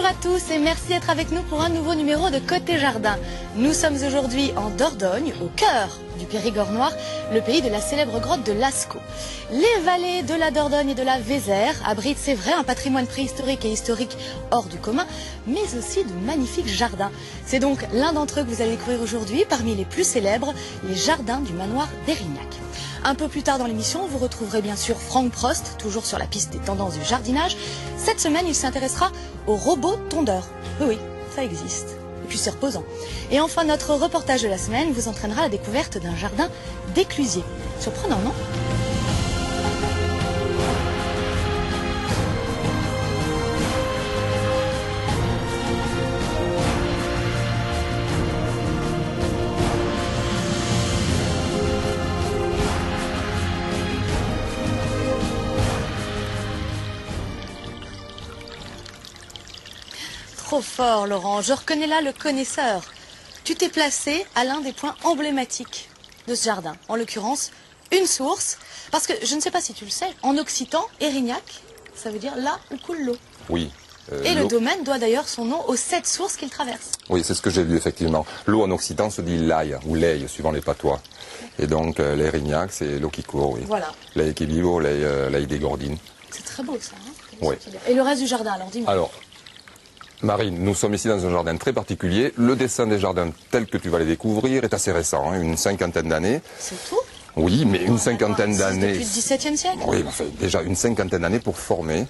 Bonjour à tous et merci d'être avec nous pour un nouveau numéro de Côté Jardin. Nous sommes aujourd'hui en Dordogne, au cœur du Périgord noir, le pays de la célèbre grotte de Lascaux. Les vallées de la Dordogne et de la Vézère abritent, c'est vrai, un patrimoine préhistorique et historique hors du commun, mais aussi de magnifiques jardins. C'est donc l'un d'entre eux que vous allez découvrir aujourd'hui, parmi les plus célèbres, les jardins du manoir d'Érignac. Un peu plus tard dans l'émission, vous retrouverez bien sûr Franck Prost, toujours sur la piste des tendances du jardinage. Cette semaine, il s'intéressera aux robots tondeurs. Oui, ça existe. Et puis c'est reposant. Et enfin, notre reportage de la semaine vous entraînera à la découverte d'un jardin d'éclusiers. Surprenant, non ? Trop fort, Laurent. Je reconnais là le connaisseur. Tu t'es placé à l'un des points emblématiques de ce jardin. En l'occurrence, une source. Parce que, je ne sais pas si tu le sais, en occitan, Érignac, ça veut dire là où coule l'eau. Oui. Et le domaine doit d'ailleurs son nom aux 7 sources qu'il traverse. Oui, c'est ce que j'ai lu, effectivement. L'eau en occitan se dit l'ail ou l'ail, suivant les patois. Et donc, l'Érignac, c'est l'eau qui court, oui. Voilà. L'ail qui vivo, l'ail des Gordines. C'est très beau, ça. Hein, oui. Et le reste du jardin, alors dis-moi. Alors, Marine, nous sommes ici dans un jardin très particulier. Le dessin des jardins tels que tu vas les découvrir est assez récent, hein, une cinquantaine d'années. C'est tout ? Oui, mais une cinquantaine d'années. Depuis le XVIIe siècle ? Oui, enfin, déjà une cinquantaine d'années pour former,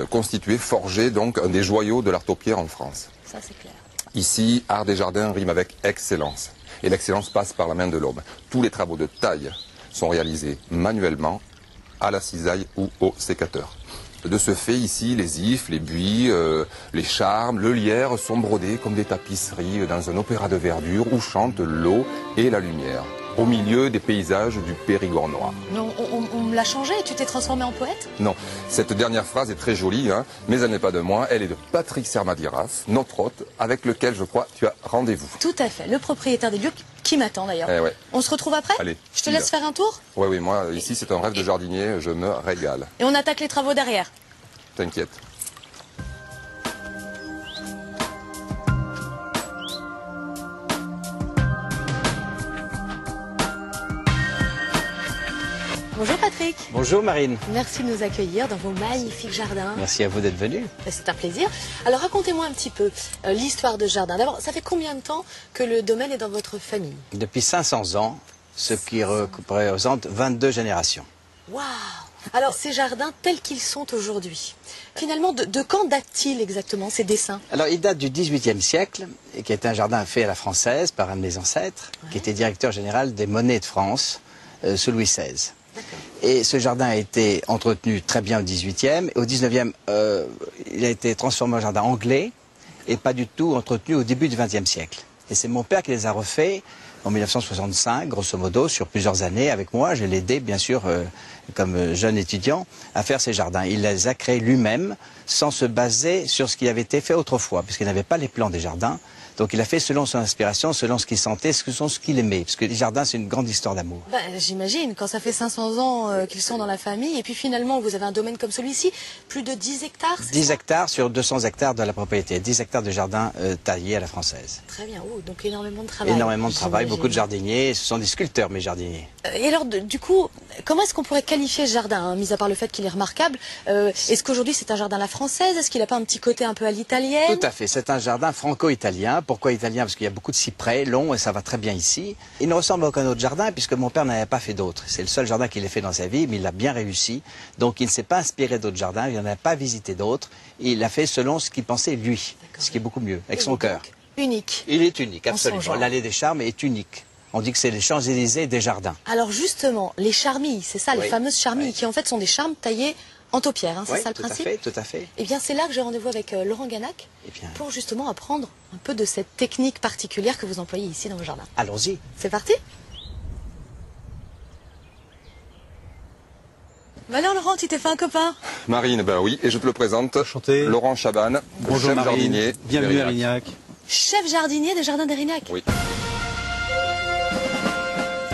constituer, forger donc un des joyaux de l'art pierre en France. Ça, c'est clair. Ici, art des jardins rime avec excellence. Et l'excellence passe par la main de l'homme. Tous les travaux de taille sont réalisés manuellement, à la cisaille ou au sécateur. De ce fait, ici, les ifs, les buis, les charmes, le lierre sont brodés comme des tapisseries dans un opéra de verdure où chantent l'eau et la lumière, au milieu des paysages du Périgord noir. Non, on me l'a changé, tu t'es transformé en poète ? Non, cette dernière phrase est très jolie, hein, mais elle n'est pas de moi, elle est de Patrick Sermadiras, notre hôte, avec lequel, je crois, tu as rendez-vous. Tout à fait, le propriétaire des lieux qui m'attend d'ailleurs. Eh ouais. On se retrouve après ? Allez. Je te laisse faire un tour ? Oui, oui, moi, ici, c'est un rêve de jardinier, je me régale. Et on attaque les travaux derrière. T'inquiète. Bonjour Patrick. Bonjour Marine. Merci de nous accueillir dans vos magnifiques jardins. Merci à vous d'être venu. C'est un plaisir. Alors racontez-moi un petit peu l'histoire de ce jardin. D'abord, ça fait combien de temps que le domaine est dans votre famille ? Depuis 500 ans, ce qui représente 22 générations. Waouh! Alors ces jardins tels qu'ils sont aujourd'hui, finalement, de quand datent-ils exactement ces dessins ? Alors il date du XVIIIe siècle, et qui est un jardin fait à la française par un de mes ancêtres, qui était directeur général des monnaies de France sous Louis XVI. Et ce jardin a été entretenu très bien au XVIIIe. Au XIXe, il a été transformé en jardin anglais et pas du tout entretenu au début du XXe siècle. Et c'est mon père qui les a refaits en 1965, grosso modo, sur plusieurs années avec moi. Je l'ai aidé, bien sûr, comme jeune étudiant, à faire ces jardins. Il les a créés lui-même, sans se baser sur ce qui avait été fait autrefois, puisqu'il n'avait pas les plans des jardins. Donc il a fait selon son inspiration, selon ce qu'il sentait, selon ce qu'il aimait. Parce que les jardins, c'est une grande histoire d'amour. Ben, j'imagine, quand ça fait 500 ans qu'ils sont dans la famille, et puis finalement vous avez un domaine comme celui-ci, plus de 10 hectares, c'est 10 ça ? hectares sur 200 hectares de la propriété. 10 hectares de jardin taillés à la française. Très bien, donc énormément de travail. Énormément de travail, j'imagine. beaucoup de jardiniers. Ce sont des sculpteurs, mes jardiniers. Et alors, du coup, comment est-ce qu'on pourrait qualifier ce jardin, hein, mis à part le fait qu'il est remarquable est-ce qu'aujourd'hui c'est un jardin à la française ? Est-ce qu'il n'a pas un petit côté un peu à l'italienne ? Tout à fait, c'est un jardin franco-italien. Pourquoi italien ? Parce qu'il y a beaucoup de cyprès longs et ça va très bien ici. Il ne ressemble à aucun autre jardin puisque mon père n'avait pas fait d'autres. C'est le seul jardin qu'il ait fait dans sa vie, mais il a bien réussi. Donc il ne s'est pas inspiré d'autres jardins, il n'en a pas visité d'autres. Il l'a fait selon ce qu'il pensait lui, ce qui est beaucoup mieux, avec son cœur. Unique. Il est unique, En son absolument. genre. L'allée des Charmes est unique. On dit que c'est les Champs-Élysées des jardins. Alors justement, les charmilles, c'est ça, les Oui. fameuses charmilles, Oui. qui en fait sont des charmes taillés en taupière, hein, c'est Oui, ça le tout principe ? à fait, tout à fait. Eh bien c'est là que j'ai rendez-vous avec Laurent Ganac, Eh bien, pour justement apprendre un peu de cette technique particulière que vous employez ici dans le jardin. allons-y. C'est parti ? Bah alors Laurent, tu t'es fait un copain ? Marine, ben oui, et je te le présente. Enchanté. Laurent Chaban, Bonjour chef Marine, jardinier. bienvenue à d'Érignac. Érignac. Chef jardinier des jardins d'Érignac. Oui.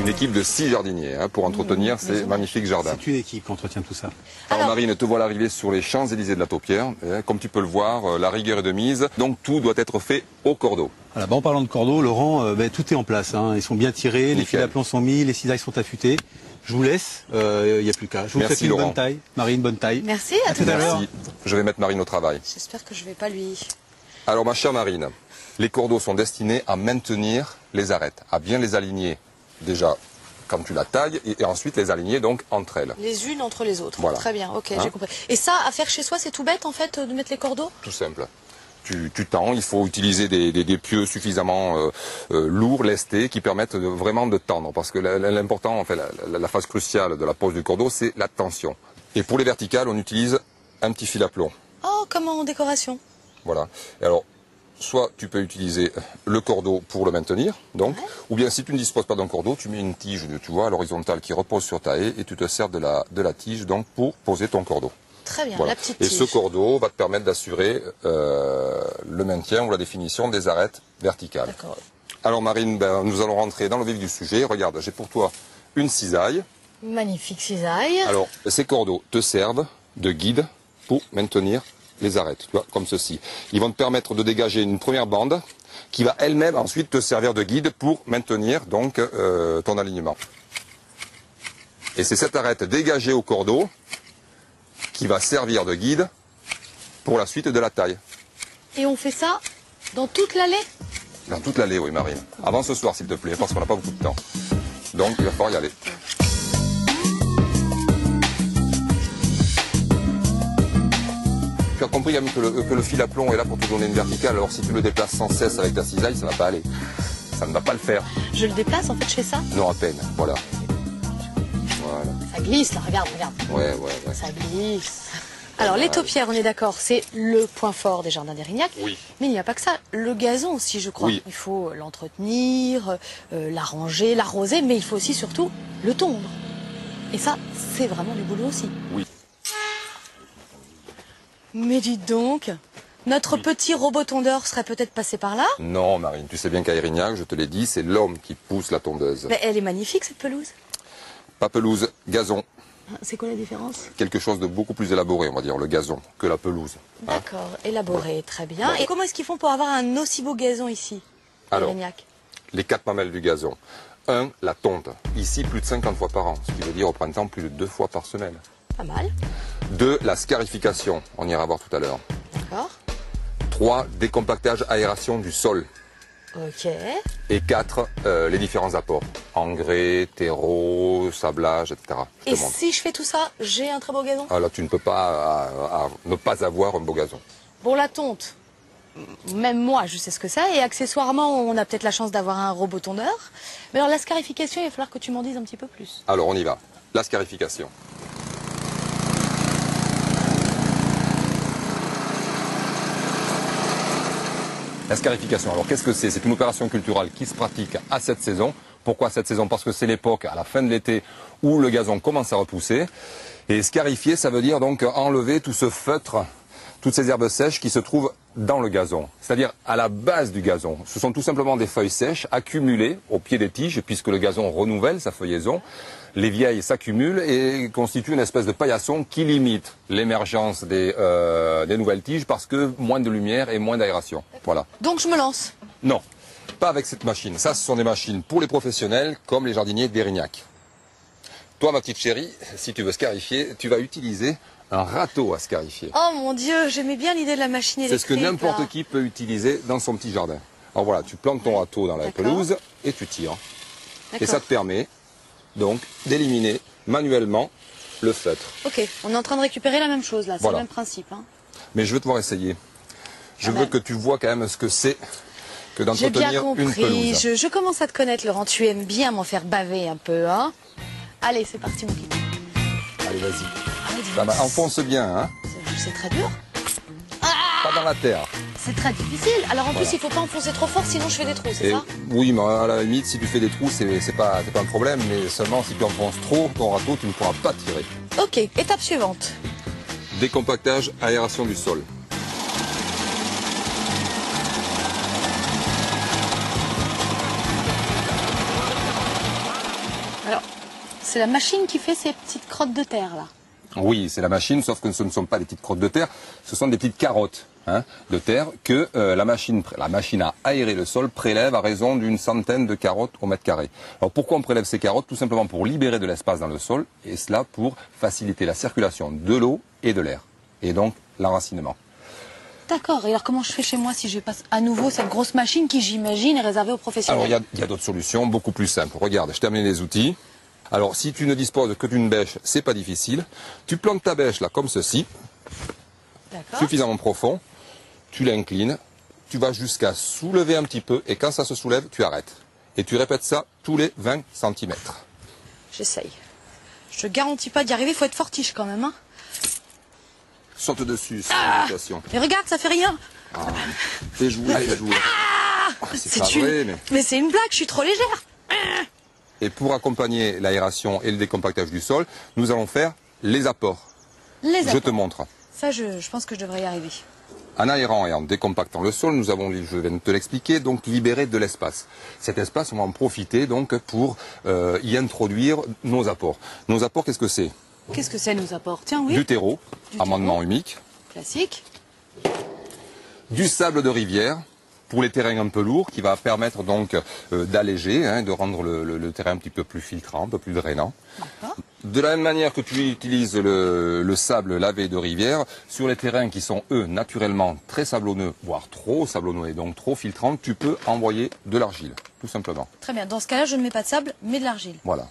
une équipe de 6 jardiniers pour entretenir ces magnifiques jardins. C'est une équipe qui entretient tout ça. Alors Marine, te voilà arrivée sur les Champs-Élysées de la Taupière. Comme tu peux le voir, la rigueur est de mise, donc tout doit être fait au cordeau. Voilà, en parlant de cordeau, Laurent, tout est en place. Ils sont bien tirés, les Nickel. fils à plomb sont mis, les cisailles sont affûtées. Je vous laisse, il n'y a plus qu'à. Je vous Merci, souhaite une Laurent. bonne taille. Marine, bonne taille. Merci, à tout tout à à l'heure. Merci. Je vais mettre Marine au travail. J'espère que je vais pas lui... Alors ma chère Marine, les cordeaux sont destinés à maintenir les arêtes, à bien les aligner déjà quand tu la tailles et ensuite les aligner donc entre elles. Les unes entre les autres. Voilà. Très bien, ok, Hein? j'ai compris. Et ça, à faire chez soi, c'est tout bête en fait de mettre les cordeaux? Tout simple. Tu tends, il faut utiliser des pieux suffisamment lourds, lestés, qui permettent vraiment de tendre. Parce que l'important, en fait, la phase cruciale de la pose du cordeau, c'est la tension. Et pour les verticales, on utilise un petit fil à plomb. Oh, comme en décoration. Voilà. Et alors, soit tu peux utiliser le cordeau pour le maintenir, donc, ou bien si tu ne disposes pas d'un cordeau, tu mets une tige, tu vois, à l'horizontale qui repose sur ta haie et tu te sers de la tige donc pour poser ton cordeau. Très bien, Voilà. la petite Et tige. ce cordeau va te permettre d'assurer le maintien ou la définition des arêtes verticales. D'accord. Alors Marine, nous allons rentrer dans le vif du sujet. Regarde, j'ai pour toi une cisaille. Magnifique cisaille. Alors, ces cordeaux te servent de guide pour maintenir les arêtes, tu vois, comme ceci. Ils vont te permettre de dégager une première bande qui va elle-même ensuite te servir de guide pour maintenir donc ton alignement. Et c'est cette arête dégagée au cordeau qui va servir de guide pour la suite de la taille. Et on fait ça dans toute l'allée? Dans toute l'allée, oui, Marine. Avant ce soir, s'il te plaît, parce qu'on n'a pas beaucoup de temps. Donc, il va falloir y aller. Tu as compris quand même que le fil à plomb est là pour te donner une verticale. Alors, si tu le déplaces sans cesse avec ta cisaille, ça ne va pas aller. Ça ne va pas le faire. Je le déplace en fait, je fais ça? Non, à peine. Voilà. Voilà. Ça glisse là, regarde, regarde. Ouais. Ça glisse. Alors les taupières, on est d'accord, c'est le point fort des jardins d'Érignac. Oui. Mais il n'y a pas que ça. Le gazon aussi, je crois. Oui. Il faut l'entretenir, l'arranger, l'arroser, mais il faut aussi surtout le tondre. Et ça, c'est vraiment du boulot aussi. Oui. Mais dites donc, notre petit robot tondeur serait peut-être passé par là? Non, Marine, tu sais bien qu'à Érignac, je te l'ai dit, c'est l'homme qui pousse la tondeuse. Mais elle est magnifique cette pelouse. Pas pelouse, gazon. C'est quoi la différence? Quelque chose de beaucoup plus élaboré, on va dire, le gazon, que la pelouse. Hein. D'accord, élaboré, très bien. Voilà. Et comment est-ce qu'ils font pour avoir un aussi beau gazon ici, à Alors, Érignac? les 4 mamelles du gazon. 1, la tonte. Ici, plus de 50 fois par an, ce qui veut dire au printemps plus de 2 fois par semaine. Pas mal, 2, la scarification, on ira voir tout à l'heure. d'accord. 3, décompactage, aération du sol. Ok. Et 4, les différents apports. Engrais, terreau, sablage, etc. Je Et te montre. si je fais tout ça, j'ai un très beau gazon? Ah, là, tu ne peux pas ne pas avoir un beau gazon. Bon, la tonte, même moi, je sais ce que c'est. Et accessoirement, on a peut-être la chance d'avoir un robot tondeur. Mais alors, la scarification, il va falloir que tu m'en dises un petit peu plus. Alors, on y va. La scarification. La scarification, alors qu'est-ce que c'est? C'est une opération culturelle qui se pratique à cette saison. Pourquoi cette saison? Parce que c'est l'époque, à la fin de l'été, où le gazon commence à repousser. Et scarifier, ça veut dire donc enlever tout ce feutre, toutes ces herbes sèches qui se trouvent dans le gazon. C'est-à-dire à la base du gazon. Ce sont tout simplement des feuilles sèches accumulées au pied des tiges, puisque le gazon renouvelle sa feuillaison. Les vieilles s'accumulent et constituent une espèce de paillasson qui limite l'émergence des nouvelles tiges parce que moins de lumière et moins d'aération. Voilà. Donc, je me lance. Non, pas avec cette machine. Ça, ce sont des machines pour les professionnels comme les jardiniers d'Érignac. Toi, ma petite chérie, si tu veux scarifier, tu vas utiliser un râteau à scarifier. Oh mon Dieu, j'aimais bien l'idée de la machine C'est ce électrique. que n'importe là. qui peut utiliser dans son petit jardin. Alors voilà, tu plantes ton râteau dans la D'accord. pelouse et tu tires. Et D'accord. ça te permet donc d'éliminer manuellement le feutre. Ok, on est en train de récupérer la même chose là, c'est Voilà. le même principe. Hein. Mais je veux te voir essayer. Je Ah veux ben. que tu vois quand même ce que c'est que J'ai bien d'entretenir une compris, pelouse. je commence à te connaître Laurent, tu aimes bien m'en faire baver un peu. Hein. Allez, c'est parti mon kiki. Allez, vas-y. Ah oui, dis Ça donc, va, enfonce bien, hein. c'est très dur. Pas dans la terre. C'est très difficile. Alors en plus, il faut pas enfoncer trop fort, sinon je fais des trous, c'est Et ça? oui, mais à la limite, si tu fais des trous, c'est pas un problème, mais seulement si tu enfonces trop ton râteau, tu ne pourras pas tirer. Ok, étape suivante. Décompactage, aération du sol. c'est la machine qui fait ces petites crottes de terre là. Oui, c'est la machine, sauf que ce ne sont pas des petites crottes de terre, ce sont des petites carottes de terre que la machine à aérer le sol prélève à raison d'une centaine de carottes au mètre carré. Alors pourquoi on prélève ces carottes? Tout simplement pour libérer de l'espace dans le sol, et cela pour faciliter la circulation de l'eau et de l'air, et donc l'enracinement. D'accord, et alors comment je fais chez moi si je passe à nouveau cette grosse machine qui, j'imagine, est réservée aux professionnels? Alors il y a d'autres solutions beaucoup plus simples. Regarde, je t'ai amené les outils. Alors si tu ne disposes que d'une bêche, c'est pas difficile. Tu plantes ta bêche là comme ceci, suffisamment profond, tu l'inclines, tu vas jusqu'à soulever un petit peu, et quand ça se soulève, tu arrêtes. Et tu répètes ça tous les 20 cm. J'essaye. Je te garantis pas d'y arriver, il faut être fortiche quand même. Hein. Saute dessus, c'est Ah, l'invitation. et regarde, ça fait rien. Ah, fais jouer, fais jouer. C'est pas vrai, mais... Mais c'est une blague, je suis trop légère. Et pour accompagner l'aération et le décompactage du sol, nous allons faire les apports. Les Je apports. te montre. Ça, je pense que je devrais y arriver. En aérant et en décompactant le sol, nous avons, je viens de te l'expliquer, donc libéré de l'espace. Cet espace, on va en profiter donc pour y introduire nos apports. Nos apports, qu'est-ce que c'est? Qu'est-ce que c'est nos apports? Tiens, oui. Du terreau, Du amendement terreau. humique, Classique. du sable de rivière, pour les terrains un peu lourds, qui va permettre donc d'alléger, de rendre le terrain un petit peu plus filtrant, un peu plus drainant. De la même manière que tu utilises le sable lavé de rivière, sur les terrains qui sont, eux, naturellement très sablonneux, voire trop sablonneux et donc trop filtrants, tu peux envoyer de l'argile, tout simplement. Très bien. Dans ce cas-là, je ne mets pas de sable, mais de l'argile. Voilà.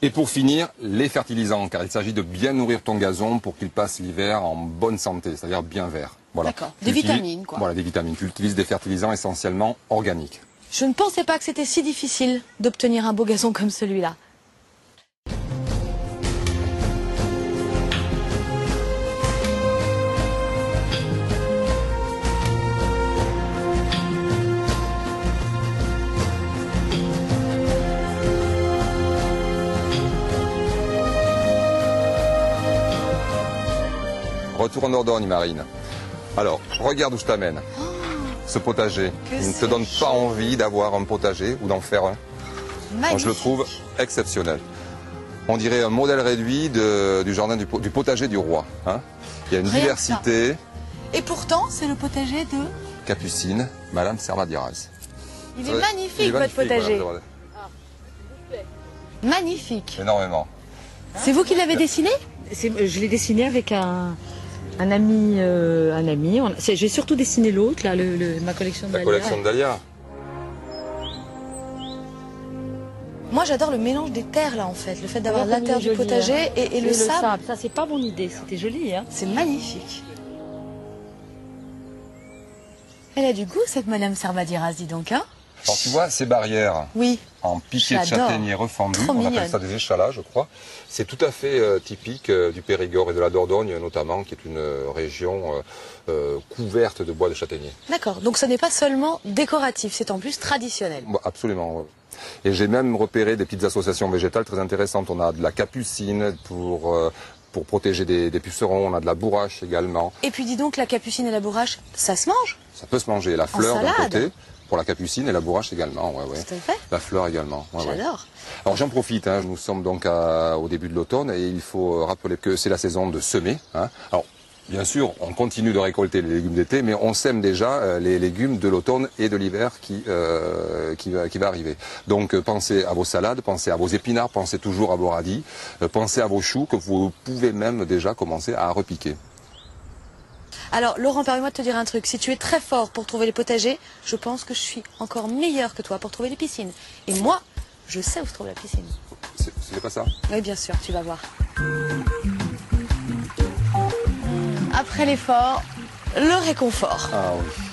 Et pour finir, les fertilisants, car il s'agit de bien nourrir ton gazon pour qu'il passe l'hiver en bonne santé, c'est-à-dire bien vert. Voilà. D'accord. Tu Des utilises- vitamines, quoi. Voilà, des vitamines. Tu utilises des fertilisants essentiellement organiques. Je ne pensais pas que c'était si difficile d'obtenir un beau gazon comme celui-là. Retour en Dordogne, Marine. Alors, regarde où je t'amène. Ce potager. que Il ne te c'est donne pas envie d'avoir un potager ou d'en faire un? Moi, je le trouve exceptionnel. On dirait un modèle réduit du jardin du potager du roi. Il y a une Rien que diversité. Et pourtant, c'est le potager de... Capucine, Madame Servadiraz. Il est magnifique, votre potager. Magnifique. Énormément. C'est vous qui l'avez dessiné? Je l'ai dessiné avec un ami. J'ai surtout dessiné l'autre, là, ma collection de La collection de Dahlia. Moi, j'adore le mélange des terres, là, en fait. Le fait d'avoir la Comme il terre est du joli, potager hein. et le sable. Ça, c'est pas mon idée, c'était joli. Hein. C'est magnifique. Elle a du goût, cette Madame Servadiraz, dis donc, hein? Alors tu vois, ces barrières Oui. en piquets de J'adore. châtaignier refendus, Trop on mignonne. appelle ça des échalas, je crois. C'est tout à fait typique du Périgord et de la Dordogne notamment, qui est une région couverte de bois de châtaignier. D'accord. Donc, ce n'est pas seulement décoratif, c'est en plus traditionnel. Bon, absolument. Ouais. Et j'ai même repéré des petites associations végétales très intéressantes. On a de la capucine pour protéger des pucerons, on a de la bourrache également. Et puis, dis donc, la capucine et la bourrache, ça se mange? Ça peut se manger. La fleur d'un salade. côté, pour la capucine, et la bourrache également. Ouais, ouais. Tout à fait. La fleur également. Ouais, ouais. J'adore. Alors j'en profite, nous sommes donc au début de l'automne et il faut rappeler que c'est la saison de semer. Alors bien sûr, on continue de récolter les légumes d'été, mais on sème déjà les légumes de l'automne et de l'hiver qui va arriver. Donc pensez à vos salades, pensez à vos épinards, pensez toujours à vos radis, pensez à vos choux que vous pouvez même déjà commencer à repiquer. Alors, Laurent, permets-moi de te dire un truc. Si tu es très fort pour trouver les potagers, je pense que je suis encore meilleur que toi pour trouver les piscines. Et moi, je sais où se trouve la piscine. C'est pas ça? Oui, bien sûr, tu vas voir. Après l'effort, le réconfort. Ah oui.